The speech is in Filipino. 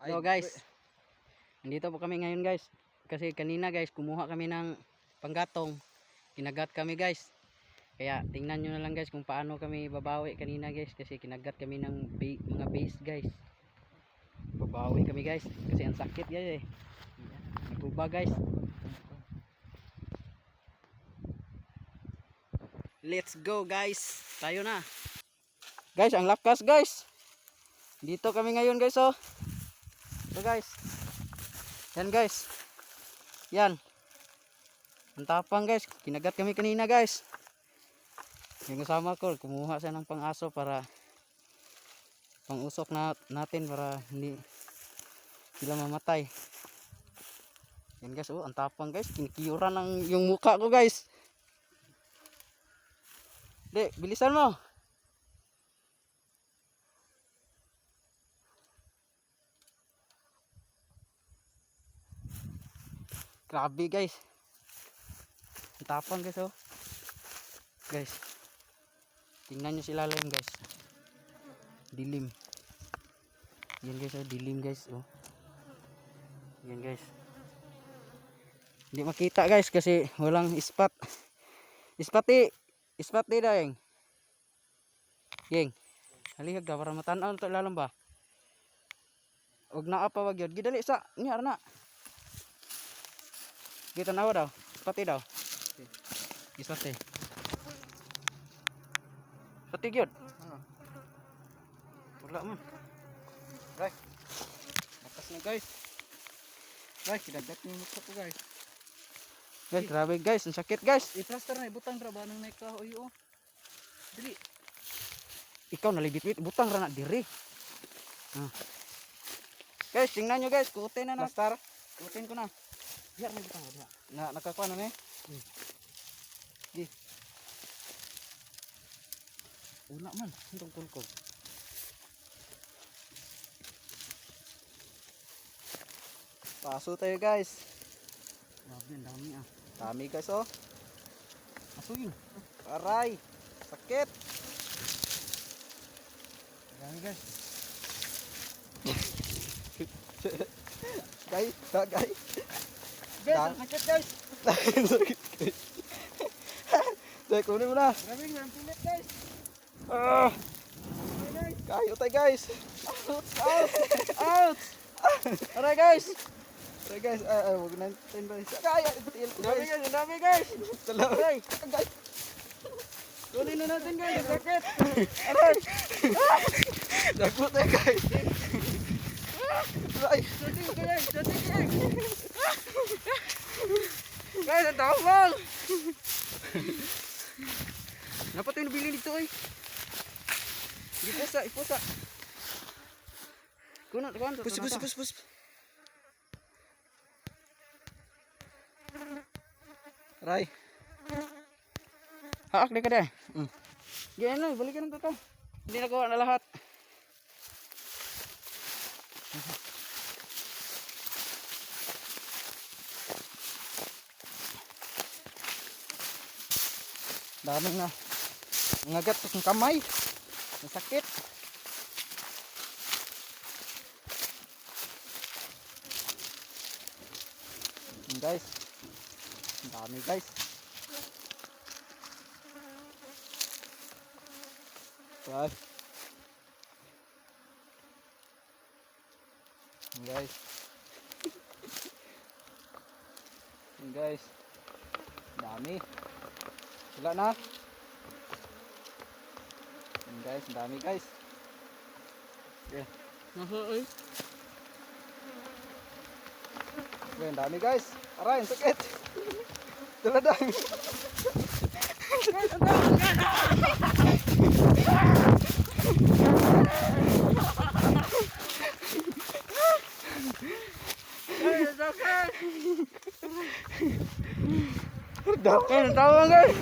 So guys, nandito po kami ngayon guys. Kasi kanina guys, kumuha kami ng panggatong. Kinagat kami guys. Kaya tingnan nyo na lang guys kung paano kami babawi kanina guys. Kasi kinagat kami ng mga base guys. Babawi kami guys. Kasi ang sakit guys eh. Naguba guys. Let's go guys. Tayo na. Guys, ang lakas guys. Dito kami ngayon guys oh. So guys. Yan guys. Yan. Ang tapang guys. Kinagat kami kanina guys. Yung kasama ko, kumuha siya ng pang-aso para pang-usok natin para hindi sila mamatay. Yan guys, oh, ang tapang guys. Kinikiyuran ng yung mukha ko guys. Dek, bilisan mo. Grabe guys. Ang tapang guys oh. Guys. Tingnan nyo sila lang guys. Dilim. Yan guys oh, dilim guys oh. Yan guys. Hindi makita guys kasi walang spot. Spot daw yang. Yang. Halihag ka para matanaw to lalam ba. Og naa pa wag yun. Gidali sa niya na. Kita nawa daw. Spot daw. Spot Pati gyud. Wala man. Right. Bakas na guys. Guys, kidagat ni mukha ko guys. Guys, grabe guys, ang sakit guys. I-plaster na ibutang ra ba nang naikahoy oh. Dili. Ikaw nalibit-bit butang ra na diri. Guys, tingnan nyo guys, kuutin na plaster. Kuutin ko na. Diyan na butang ra. Nakakuha na ni. Di. Wala man, hintong kulkog. Paso tayo guys. Grabe, ang dami ah. Dami guys oh. Asuyin. Aray. Sakit. Dami guys. Guys. Guys, ang sakit guys. Sakit guys. Dek, kunin mo na. Grabe nga, ang pilit guys. Kayo tayo guys. Out! Aray guys. Aray guys. Huwag natin ba. Kaya. Dami guys, ang dami guys. Salamat. Aray. Guys. Kunin na natin guys, ang sakit. Aray. Dagpo tayo guys. Aray. Shooting guys, shooting guys. Guys, ang tawag. Dapat tayo nabili dito eh. Ipusa. Kunan. Pus. Ray. Haak deh ka deh. Ganyan na, balikan ng toto. Hindi nagawa na lahat. Daming na ngagat ng kamay. Masakit. Guys. Ang dami guys. Guys. Guys. Dami. Wala na. Guys, dami guys. Okay. Nahoy. Okay, dami guys. Aray, sakit. Dala dami. Dapat tawang guys.